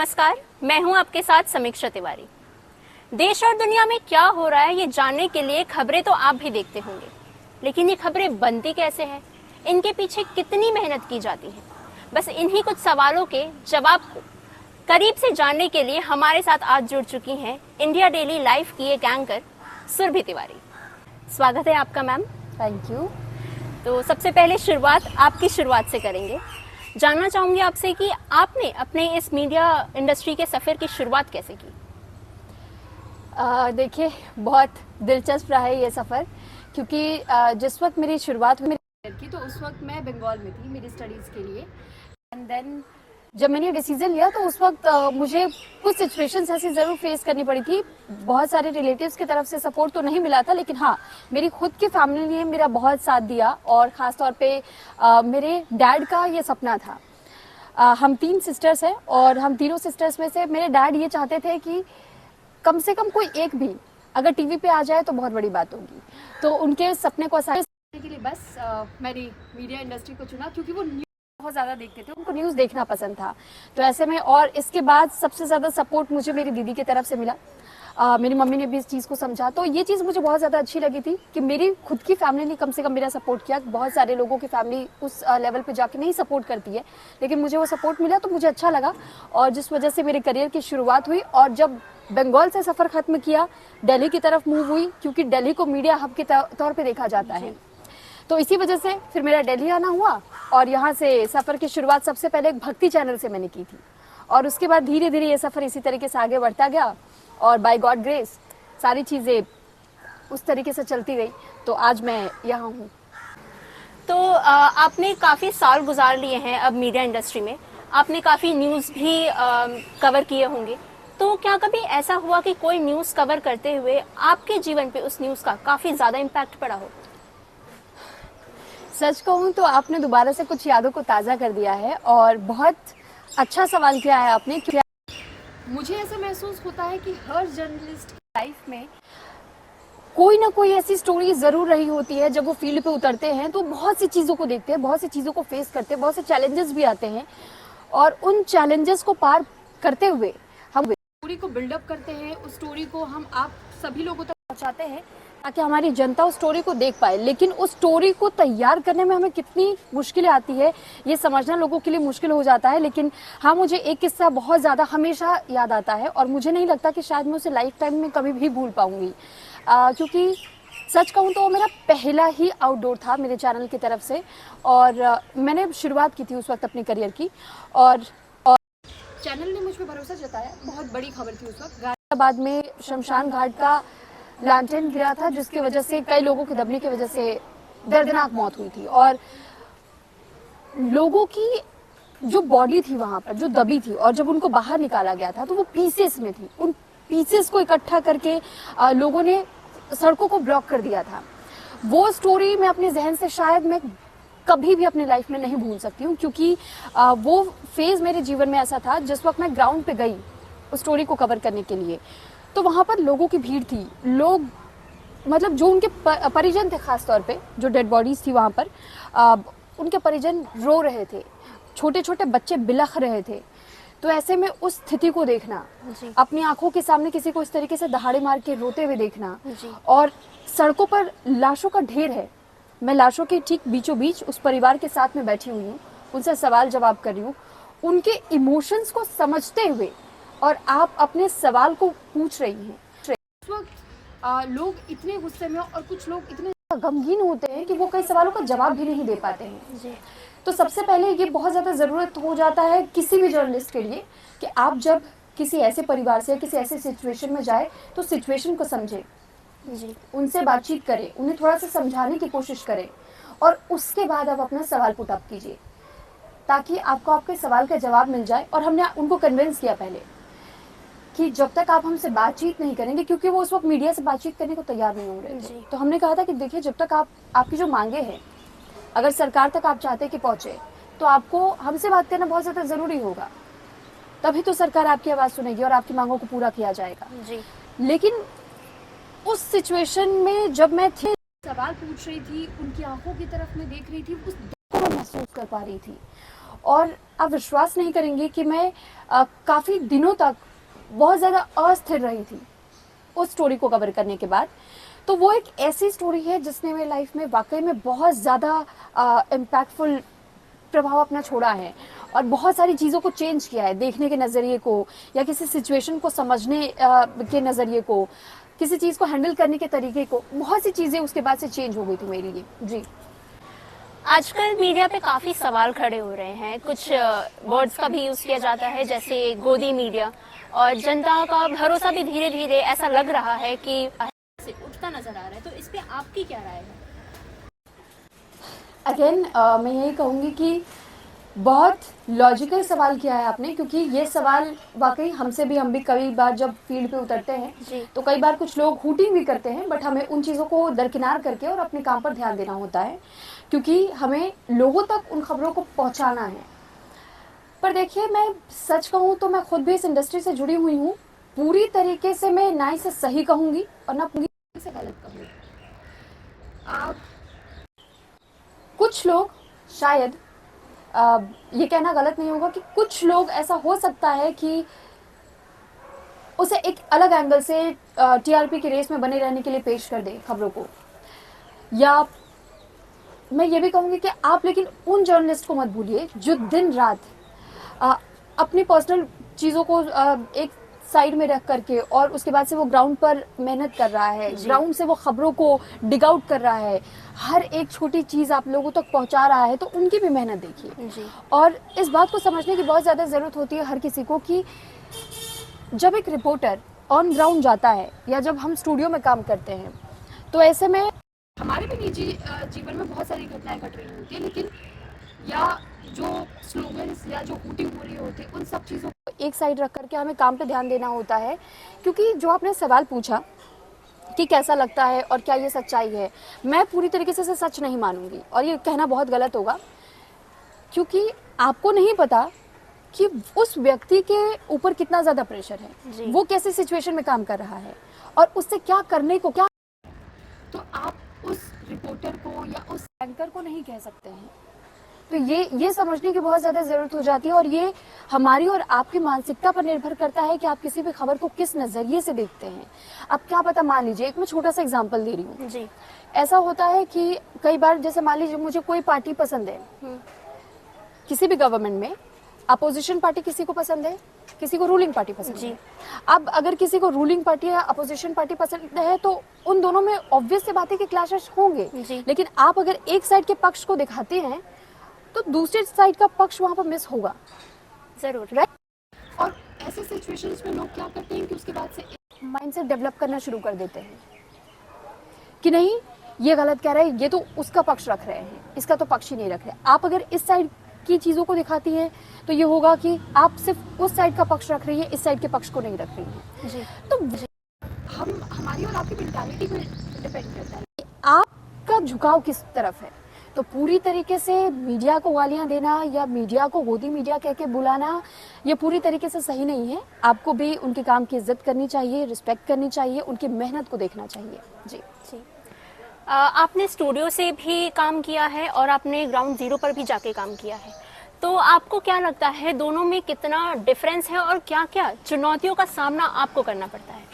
नमस्कार, मैं हूं आपके साथ समीक्षा तिवारी। देश और दुनिया में क्या हो रहा है ये जानने के लिए खबरें तो आप भी देखते होंगे, लेकिन ये खबरें बनती कैसे हैं? इनके पीछे कितनी मेहनत की जाती है? बस इन्हीं कुछ सवालों के जवाब को करीब से जानने के लिए हमारे साथ आज जुड़ चुकी हैं इंडिया डेली लाइव की एक एंकर सुरभि तिवारी। स्वागत है आपका मैम। Thank you. तो सबसे पहले आपकी शुरुआत से करेंगे। जानना चाहूंगी आपसे कि आपने अपने इस मीडिया इंडस्ट्री के सफर की शुरुआत कैसे की? देखिए, बहुत दिलचस्प रहा है ये सफ़र, क्योंकि जिस वक्त मेरी शुरुआत हुई की तो उस वक्त मैं बंगाल में थी मेरी स्टडीज़ के लिए। एंड देन जब मैंने डिसीजन लिया तो उस वक्त मुझे कुछ सिचुएशंस ऐसी ज़रूर फेस करनी पड़ी थी। बहुत सारे रिलेटिव्स की तरफ से सपोर्ट तो नहीं मिला था, लेकिन हाँ, मेरी खुद की फैमिली ने मेरा बहुत साथ दिया। और ख़ास तौर पे मेरे डैड का ये सपना था। हम 3 सिस्टर्स हैं और हम तीनों सिस्टर्स में से मेरे डैड ये चाहते थे कि कम से कम कोई एक भी अगर टीवी पे आ जाए तो बहुत बड़ी बात होगी। तो उनके सपने को आसानी करने के लिए बस मैंने मीडिया इंडस्ट्री को चुना, क्योंकि वो न्यूज़ बहुत ज़्यादा देखते थे, उनको न्यूज़ देखना पसंद था। तो ऐसे में, और इसके बाद सबसे ज़्यादा सपोर्ट मुझे मेरी दीदी की तरफ से मिला। मेरी मम्मी ने भी इस चीज़ को समझा, तो ये चीज़ मुझे बहुत ज़्यादा अच्छी लगी थी कि मेरी खुद की फैमिली ने कम से कम मेरा सपोर्ट किया। बहुत सारे लोगों की फैमिली उस लेवल पे जाके नहीं सपोर्ट करती है, लेकिन मुझे वो सपोर्ट मिला तो मुझे अच्छा लगा। और जिस वजह से मेरे करियर की शुरुआत हुई, और जब बंगाल से सफ़र ख़त्म किया, दिल्ली की तरफ मूव हुई, क्योंकि दिल्ली को मीडिया हब के तौर पर देखा जाता है। तो इसी वजह से फिर मेरा दिल्ली आना हुआ, और यहाँ से सफ़र की शुरुआत सबसे पहले एक भक्ति चैनल से मैंने की थी। और उसके बाद धीरे धीरे ये सफ़र इसी तरीके से आगे बढ़ता गया, और बाय गॉड ग्रेस सारी चीज़ें उस तरीके से चलती गई, तो आज मैं यहाँ हूँ। तो आपने काफ़ी साल गुजार लिए हैं अब मीडिया इंडस्ट्री में, आपने काफ़ी न्यूज़ भी कवर किए होंगे। तो क्या कभी ऐसा हुआ कि कोई न्यूज़ कवर करते हुए आपके जीवन पे उस न्यूज़ का काफ़ी ज़्यादा इम्पैक्ट पड़ा हो? सच कहूँ तो आपने दोबारा से कुछ यादों को ताज़ा कर दिया है, और बहुत अच्छा सवाल किया है आपने। मुझे ऐसा महसूस होता है कि हर जर्नलिस्ट की लाइफ में कोई ना कोई ऐसी स्टोरी ज़रूर रही होती है। जब वो फील्ड पे उतरते हैं तो बहुत सी चीज़ों को देखते हैं, बहुत सी चीज़ों को फेस करते हैं, बहुत से चैलेंजेस भी आते हैं, और उन चैलेंजेस को पार करते हुए हम स्टोरी को बिल्डअप करते हैं। उस स्टोरी को हम आप सभी लोगों तक पहुँचाते हैं ताकि हमारी जनता उस स्टोरी को देख पाए। लेकिन उस स्टोरी को तैयार करने में हमें कितनी मुश्किलें आती है ये समझना लोगों के लिए मुश्किल हो जाता है। लेकिन हाँ, मुझे एक किस्सा बहुत ज़्यादा हमेशा याद आता है, और मुझे नहीं लगता कि शायद मैं उसे लाइफ टाइम में कभी भी भूल पाऊंगी, क्योंकि सच कहूँ तो वो मेरा पहला ही आउटडोर था मेरे चैनल की तरफ से। और मैंने शुरुआत की थी उस वक्त अपने करियर की, और चैनल ने मुझ पर भरोसा जताया। बहुत बड़ी खबर थी उस वक्त, गाजियाबाद में शमशान घाट का लैंटर्न गिरा था, जिसकी वजह से कई लोगों की दबने की वजह से दर्दनाक मौत हुई थी। और लोगों की जो बॉडी थी वहां पर जो दबी थी, और जब उनको बाहर निकाला गया था तो वो पीसेस में थी। उन पीसेस को इकट्ठा करके लोगों ने सड़कों को ब्लॉक कर दिया था। वो स्टोरी मैं अपने जहन से शायद मैं कभी भी अपनी लाइफ में नहीं भूल सकती हूँ, क्योंकि वो फेज मेरे जीवन में ऐसा था जिस वक्त मैं ग्राउंड पे गई उस स्टोरी को कवर करने के लिए, तो वहाँ पर लोगों की भीड़ थी। लोग, मतलब जो उनके परिजन थे, खास तौर पे जो डेड बॉडीज थी वहाँ पर, उनके परिजन रो रहे थे, छोटे छोटे बच्चे बिलख रहे थे। तो ऐसे में उस स्थिति को देखना, अपनी आंखों के सामने किसी को इस तरीके से दहाड़े मार के रोते हुए देखना, और सड़कों पर लाशों का ढेर है, मैं लाशों के ठीक बीचों बीच उस परिवार के साथ में बैठी हुई हूँ, उनसे सवाल जवाब कर रही हूँ, उनके इमोशंस को समझते हुए, और आप अपने सवाल को पूछ रही हैं। इस वक्त लोग इतने गुस्से में, और कुछ लोग इतने गमगीन होते हैं कि वो कई सवालों का जवाब भी नहीं दे पाते हैं जी। तो सबसे पहले ये बहुत ज़्यादा ज़रूरत हो जाता है किसी भी जर्नलिस्ट के लिए कि आप जब किसी ऐसे परिवार से, किसी ऐसे सिचुएशन में जाए तो सिचुएशन को समझें जी, उनसे बातचीत करें, उन्हें थोड़ा सा समझाने की कोशिश करें, और उसके बाद आप अपना सवाल पुट अप कीजिए, ताकि आपको आपके सवाल का जवाब मिल जाए। और हमने उनको कन्विंस किया पहले कि जब तक आप हमसे बातचीत नहीं करेंगे, क्योंकि वो उस वक्त मीडिया से बातचीत करने को तैयार नहीं हो रहे थे, तो हमने कहा था कि देखिए, जब तक आपकी जो मांगे हैं, अगर सरकार तक आप चाहते कि पहुंचे, तो आपको हमसे बात करना बहुत ज़्यादा ज़रूरी होगा, तभी तो सरकार आपकी आवाज़ सुनेगी और आपकी मांगों को पूरा किया जाएगा जी। लेकिन उस सिचुएशन में जब मैं सवाल पूछ रही थी, उनकी आंखों की तरफ मैं देख रही थी, उस दुख को मैं महसूस कर पा रही थी। और आप विश्वास नहीं करेंगे कि मैं काफ़ी दिनों तक बहुत ज़्यादा अस्थिर रही थी उस स्टोरी को कवर करने के बाद। तो वो एक ऐसी स्टोरी है जिसने मेरी लाइफ में वाकई में बहुत ज़्यादा इम्पैक्टफुल प्रभाव अपना छोड़ा है और बहुत सारी चीज़ों को चेंज किया है, देखने के नज़रिए को या किसी सिचुएशन को समझने के नज़रिए को, किसी चीज़ को हैंडल करने के तरीके को, बहुत सी चीज़ें उसके बाद से चेंज हो गई थी मेरे लिए। जी। आजकल मीडिया पे काफी सवाल खड़े हो रहे हैं, कुछ वर्ड्स का भी यूज किया जाता है जैसे गोदी मीडिया, और जनता का भरोसा भी धीरे धीरे ऐसा लग रहा है कि से उठता नजर आ रहा है। तो इस पे आपकी क्या राय है? अगेन मैं यही कहूँगी कि बहुत लॉजिकल सवाल किया है आपने, क्योंकि ये सवाल वाकई हमसे भी, हम भी कई बार जब फील्ड पे उतरते हैं तो कई बार कुछ लोग हूटिंग भी करते हैं, बट हमें उन चीज़ों को दरकिनार करके और अपने काम पर ध्यान देना होता है, क्योंकि हमें लोगों तक उन खबरों को पहुंचाना है। पर देखिए, मैं सच कहूँ तो मैं खुद भी इस इंडस्ट्री से जुड़ी हुई हूँ। पूरी तरीके से मैं ना इसे सही कहूँगी और ना पूरी से गलत कहूँगी। कुछ लोग शायद ये कहना गलत नहीं होगा कि कुछ लोग ऐसा हो सकता है कि उसे एक अलग एंगल से टीआरपी की रेस में बने रहने के लिए पेश कर दे खबरों को, या मैं ये भी कहूँगी कि आप लेकिन उन जर्नलिस्ट को मत भूलिए जो दिन रात अपनी पर्सनल चीज़ों को एक साइड में रख करके और उसके बाद से वो ग्राउंड पर मेहनत कर रहा है, ग्राउंड से वो खबरों को डिग आउट कर रहा है, हर एक छोटी चीज़ आप लोगों तक पहुंचा रहा है, तो उनकी भी मेहनत देखिए। और इस बात को समझने की बहुत ज़्यादा ज़रूरत होती है हर किसी को कि जब एक रिपोर्टर ऑन ग्राउंड जाता है या जब हम स्टूडियो में काम करते हैं, तो ऐसे में हमारे भी निजी जीवन में बहुत सारी घटनाएं घट रही होती है, लेकिन या जो स्लोगन्स या जो हूटिंग हो रही होती है, उन सब चीज़ों को एक साइड रख करके हमें काम पे ध्यान देना होता है। क्योंकि जो आपने सवाल पूछा कि कैसा लगता है और क्या ये सच्चाई है, मैं पूरी तरीके से इसे सच नहीं मानूंगी और ये कहना बहुत गलत होगा, क्योंकि आपको नहीं पता कि उस व्यक्ति के ऊपर कितना ज़्यादा प्रेशर है, वो कैसे सिचुएशन में काम कर रहा है और उससे क्या करने को क्या, तो आप उस रिपोर्टर को या उस एंकर को नहीं कह सकते हैं। तो ये समझने की बहुत ज़्यादा ज़रूरत हो जाती है और ये हमारी और आपकी मानसिकता पर निर्भर करता है कि आप किसी भी खबर को किस नज़रिए से देखते हैं। अब क्या पता, मान लीजिए, एक मैं छोटा सा एग्जांपल दे रही हूँ जी। ऐसा होता है कि कई बार, जैसे मान लीजिए मुझे कोई पार्टी पसंद है, किसी भी गवर्नमेंट में अपोजिशन पार्टी किसी को पसंद है, किसी को रूलिंग पार्टी पसंद है। अब अगर किसी को रूलिंग पार्टी या अपोजिशन पार्टी पसंद है तो उन दोनों में ऑब्वियस सी बात है कि क्लैशेस होंगे, लेकिन आप अगर एक साइड के पक्ष को दिखाते हैं तो दूसरे साइड का पक्ष वहां पर मिस होगा जरूर, राइट। और ऐसे सिचुएशंस में लोग क्या करते हैं कि उसके बाद से माइंडसेट डेवलप करना शुरू कर देते हैं कि नहीं, ये गलत कह रहा है, ये तो उसका पक्ष रख रहे हैं, इसका तो पक्ष ही नहीं रख रहे। आप अगर इस साइड की चीज़ों को दिखाती हैं तो ये होगा कि आप सिर्फ उस साइड का पक्ष रख रही है, इस साइड के पक्ष को नहीं रख रही है जी। तो हमारी और आपकी मेंटालिटी पर डिपेंड करता है कि आपका झुकाव किस तरफ है। तो पूरी तरीके से मीडिया को गालियां देना या मीडिया को गोदी मीडिया कह के बुलाना, ये पूरी तरीके से सही नहीं है। आपको भी उनके काम की इज्जत करनी चाहिए, रिस्पेक्ट करनी चाहिए, उनकी मेहनत को देखना चाहिए जी। आपने स्टूडियो से भी काम किया है और आपने ग्राउंड जीरो पर भी जाके काम किया है, तो आपको क्या लगता है दोनों में कितना डिफरेंस है और क्या क्या चुनौतियों का सामना आपको करना पड़ता है?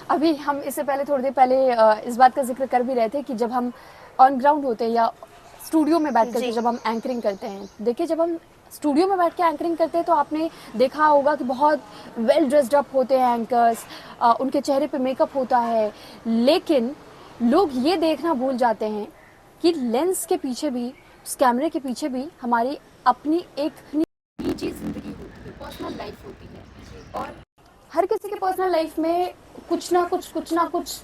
अभी हम इससे पहले, थोड़ी देर पहले इस बात का जिक्र कर भी रहे थे कि जब हम ऑन ग्राउंड होते हैं या स्टूडियो में बैठ करके जब हम एंकरिंग करते हैं, देखिए जब हम स्टूडियो में बैठ के एंकरिंग करते हैं तो आपने देखा होगा कि बहुत वेल ड्रेस्ड अप होते हैं एंकर्स, उनके चेहरे पे मेकअप होता है, लेकिन लोग ये देखना भूल जाते हैं कि लेंस के पीछे भी, उस कैमरे के पीछे भी हमारी अपनी एक निजी जिंदगी होती है, पर्सनल लाइफ होती है। और हर किसी के पर्सनल लाइफ में कुछ ना कुछ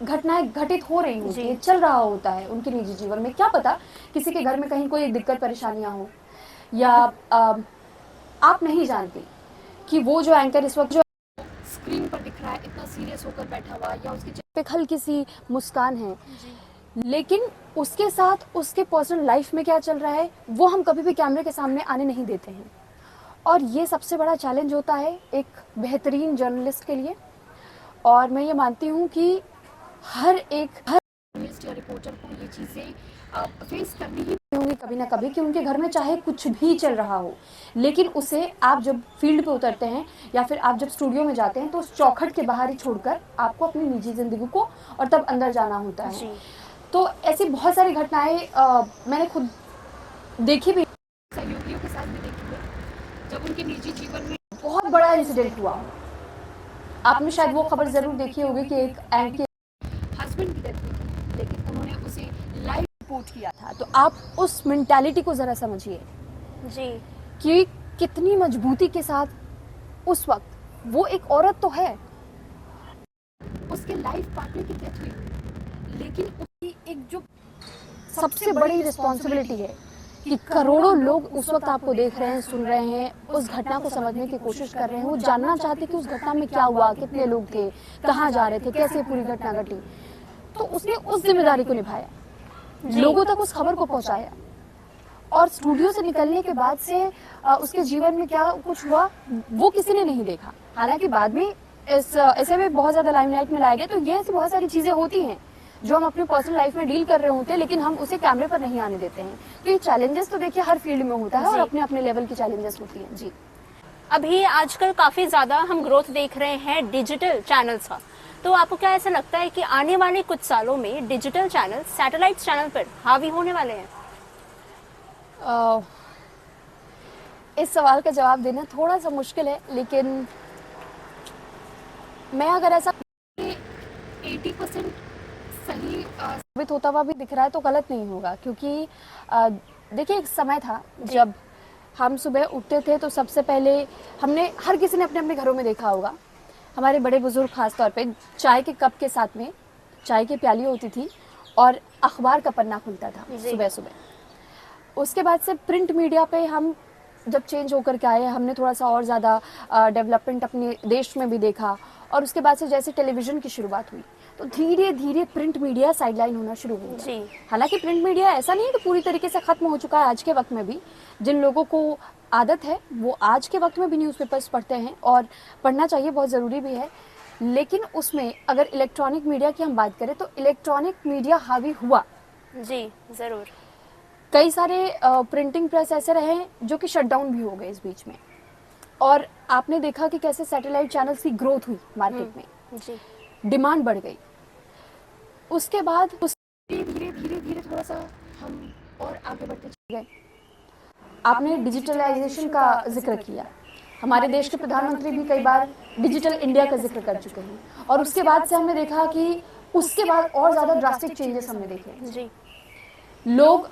घटनाएं घटित हो रही होती है, चल रहा होता है उनके निजी जीवन में। क्या पता किसी के घर में कहीं कोई दिक्कत परेशानियां हो, या आप नहीं जानते कि वो जो एंकर इस वक्त जो स्क्रीन पर दिख रहा है इतना सीरियस होकर बैठा हुआ, या उसके चेहरे पे हल्की सी मुस्कान है, लेकिन उसके साथ उसके पर्सनल लाइफ में क्या चल रहा है वो हम कभी भी कैमरे के सामने आने नहीं देते हैं। और ये सबसे बड़ा चैलेंज होता है एक बेहतरीन जर्नलिस्ट के लिए। और मैं ये मानती हूँ कि हर जर्नलिस्ट या रिपोर्टर को ये चीज़ें फेस करनी ही होंगी कभी ना कभी कि उनके घर में चाहे कुछ भी चल रहा हो, लेकिन उसे आप जब फील्ड पे उतरते हैं या फिर आप जब स्टूडियो में जाते हैं तो उस चौखट के बाहर ही छोड़कर आपको अपनी निजी ज़िंदगी को और तब अंदर जाना होता है। जी। तो ऐसी बहुत सारी घटनाएं मैंने खुद देखी भी, सहयोगियों के साथ भी देखी है, जब उनके निजी जीवन में बहुत बड़ा इंसिडेंट हुआ। आपने शायद वो खबर ज़रूर देखी होगी कि एक एंकर हस्बैंड की डेथ हुई थी, लेकिन उन्होंने उसे लाइव रिपोर्ट किया था। तो आप उस मेंटालिटी को ज़रा समझिए जी। कि कितनी मजबूती के साथ उस वक्त वो एक औरत तो है, उसके लाइफ पार्टनर की डेथ हुई, लेकिन उसकी एक जो सबसे बड़ी रिस्पॉन्सिबिलिटी है कि करोड़ों लोग उस वक्त आपको देख रहे हैं, सुन रहे हैं, उस घटना को समझने की कोशिश कर रहे हैं, वो जानना चाहते हैं कि उस घटना में क्या हुआ, कितने लोग थे, कहाँ जा रहे थे, कैसे पूरी घटना घटी। तो उसने उस जिम्मेदारी को निभाया, लोगों तक उस खबर को पहुंचाया, और स्टूडियो से निकलने के बाद से उसके जीवन में क्या कुछ हुआ वो किसी ने नहीं देखा। हालांकि बाद में ऐसे में बहुत ज्यादा लाइमलाइट में लाया गया। तो ये ऐसी बहुत सारी चीजें होती हैं जो हम अपने पर्सनल लाइफ में डील कर रहे होते हैं, लेकिन हम उसे कैमरे पर नहीं आने देते हैं। तो ये चैलेंजेस तो देखिए हर फील्ड में होता है और अपने अपने लेवल की चैलेंजेस होती हैं। जी, अभी आजकल काफी ज्यादा हम ग्रोथ देख रहे हैं डिजिटल चैनल्स का, तो आपको क्या ऐसा लगता है कि आने वाले कुछ सालों में डिजिटल चैनल सैटेलाइट चैनल पर हावी होने वाले हैं? इस सवाल का जवाब देना थोड़ा सा मुश्किल है, लेकिन मैं अगर ऐसा 80% सही साबित होता हुआ भी दिख रहा है तो गलत नहीं होगा, क्योंकि देखिए एक समय था जब हम सुबह उठते थे तो सबसे पहले हमने, हर किसी ने अपने अपने घरों में देखा होगा, हमारे बड़े बुजुर्ग खास तौर पे चाय के कप के साथ में चाय की प्याली होती थी और अखबार का पन्ना खुलता था सुबह सुबह। उसके बाद से प्रिंट मीडिया पे हम जब चेंज होकर के आए, हमने थोड़ा सा और ज़्यादा डेवलपमेंट अपने देश में भी देखा, और उसके बाद से जैसे टेलीविज़न की शुरुआत हुई तो धीरे धीरे प्रिंट मीडिया साइडलाइन होना शुरू हो गया। हालांकि प्रिंट मीडिया ऐसा नहीं है कि पूरी तरीके से ख़त्म हो चुका है। आज के वक्त में भी जिन लोगों को आदत है वो आज के वक्त में भी न्यूज़पेपर्स पढ़ते हैं, और पढ़ना चाहिए, बहुत ज़रूरी भी है। लेकिन उसमें अगर इलेक्ट्रॉनिक मीडिया की हम बात करें तो इलेक्ट्रॉनिक मीडिया हावी हुआ। जी ज़रूर। कई सारे प्रिंटिंग प्रेस ऐसे रहे जो कि शटडाउन भी हो गए इस बीच में, और आपने देखा कि कैसे सैटेलाइट चैनल्स की ग्रोथ हुई मार्केट में, जी, डिमांड बढ़ गई। उसके बाद धीरे धीरे धीरे थोड़ा सा हम और आगे बढ़ते चले गए। आपने डिजिटलाइजेशन का जिक्र किया, हमारे देश के प्रधानमंत्री भी कई बार डिजिटल इंडिया का जिक्र कर चुके हैं, और उसके बाद से हमने देखा कि उसके बाद और ज़्यादा ड्रास्टिक चेंजेस हमने देखे। जी, लोग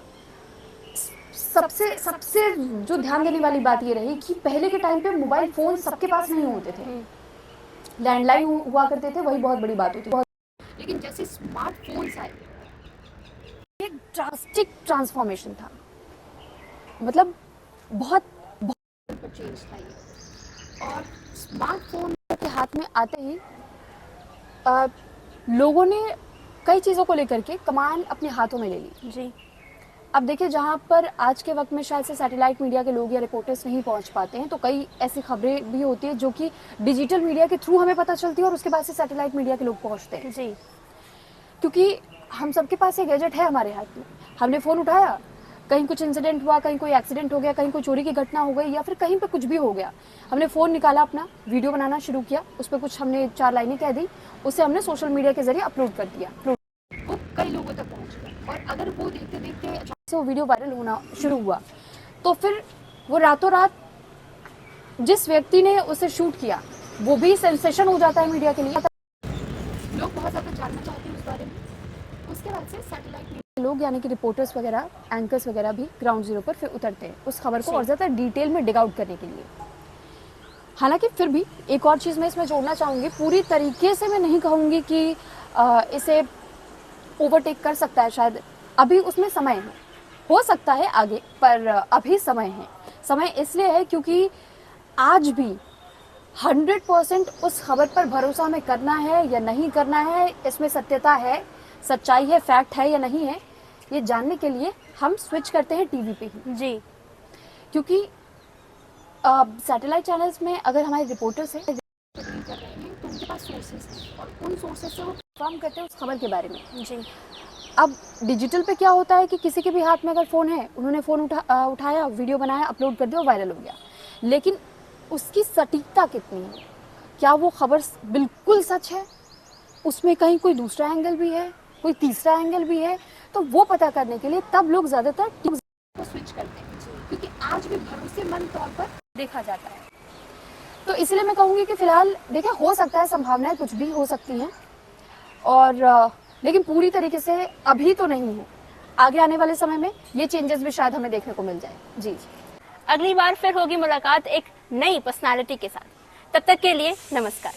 सबसे सबसे जो ध्यान देने वाली बात ये रही कि पहले के टाइम पे मोबाइल फोन सबके पास नहीं होते थे, लैंडलाइन हुआ करते थे, वही बहुत बड़ी बात होती थी। लेकिन जैसे स्मार्टफोन्स आए, एक ड्रास्टिक ट्रांसफॉर्मेशन था, मतलब बहुत बहुत चेंज था ये। और स्मार्टफोन के हाथ में आते ही लोगों ने कई चीज़ों को लेकर के कमान अपने हाथों में ले ली। जी, अब देखिए, जहाँ पर आज के वक्त में शायद से सैटेलाइट मीडिया के लोग या रिपोर्टर्स नहीं पहुँच पाते हैं, तो कई ऐसी खबरें भी होती है जो कि डिजिटल मीडिया के थ्रू हमें पता चलती है और उसके बाद से सैटेलाइट मीडिया के लोग पहुँचते हैं। जी, क्योंकि हम सबके पास ये गैजेट है हमारे हाथ में, हमने फ़ोन उठाया, कहीं कुछ इंसिडेंट हुआ, कहीं कोई एक्सीडेंट हो गया, कहीं कोई चोरी की घटना हो गई, या फिर कहीं पे कुछ भी हो गया, हमने फ़ोन निकाला, अपना वीडियो बनाना शुरू किया, उस पर कुछ हमने 4 लाइनें कह दी, उसे हमने सोशल मीडिया के जरिए अपलोड कर दिया, वो कई लोगों तक पहुँच गया। और अगर वो देखते देखते अचानक से वो वीडियो वायरल होना शुरू हुआ, तो फिर वो रातों रात जिस व्यक्ति ने उसे शूट किया वो भी सेंसेशन हो जाता है मीडिया के लिए, लोग बहुत ज़्यादा जानना चाहते हैं उस बारे में। उसके बाद से सैटेलाइट लोग यानी कि रिपोर्टर्स वगैरह, एंकर्स वगैरह भी ग्राउंड जीरो पर फिर उतरते हैं उस खबर को और ज़्यादा डिटेल में डिग आउट करने के लिए। हालांकि फिर भी एक और चीज़ मैं इसमें जोड़ना चाहूँगी, पूरी तरीके से मैं नहीं कहूँगी कि इसे ओवरटेक कर सकता है, शायद अभी उसमें समय है, हो सकता है आगे, पर अभी समय है। समय इसलिए है क्योंकि आज भी 100% उस खबर पर भरोसा हमें करना है या नहीं करना है, इसमें सत्यता है, सच्चाई है, फैक्ट है या नहीं है, ये जानने के लिए हम स्विच करते हैं टीवी पे ही। जी, क्योंकि सैटेलाइट चैनल्स में अगर हमारे रिपोर्टर्स हैं कर रहे हैं तो उनके पास सोर्सेस हैं और उन सोर्सेस से वो कंफर्म करते हैं उस खबर के बारे में। जी, अब डिजिटल पे क्या होता है कि किसी के भी हाथ में अगर फ़ोन है, उन्होंने फ़ोन उठाया, वीडियो बनाया, अपलोड कर दिया, वायरल हो गया। लेकिन उसकी सटीकता कितनी है? क्या वो खबर बिल्कुल सच है? उसमें कहीं कोई दूसरा एंगल भी है, कोई तीसरा एंगल भी है? तो वो पता करने के लिए तब लोग ज़्यादातर को स्विच करते हैं, क्योंकि आज भी भरोसेमंद तौर पर देखा जाता है। तो इसलिए मैं कहूँगी कि फिलहाल देखिए, हो सकता है संभावनाएं कुछ भी हो सकती हैं, और लेकिन पूरी तरीके से अभी तो नहीं है। आगे आने वाले समय में ये चेंजेस भी शायद हमें देखने को मिल जाए। जी। अगली बार फिर होगी मुलाकात एक नई पर्सनालिटी के साथ। तब तक के लिए नमस्कार।